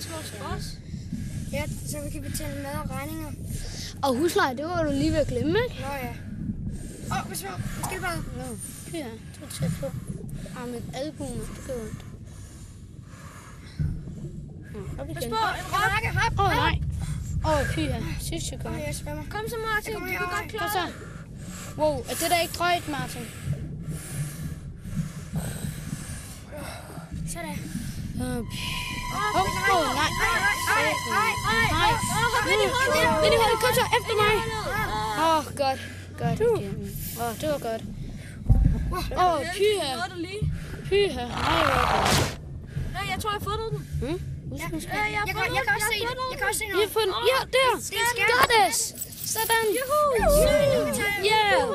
til vores boss. Ja, så vi kan betale mad og regninger. Og husleje, det var du lige ved at glemme, ikke? Nå ja. Hvad så? Måske bare. Nå, ja, du er tæt på. Mit album, det gør ondt. Op igen. Nej. Pyha. Sidste sekund. Jeg svømmer. Kom så, Martin. Du kan godt klare så. Wow, er det der ikke drøjt, Martin? Sådan. Nej. Nej. Vind i hånden, kom så efter mig. Godt. Det var godt. Pyha. Pyha. Nej, jeg tror, jeg har fundet den. Jeg kan også se den. Jeg kan også se den. Ja, der. Got it. Sådan. Yeah.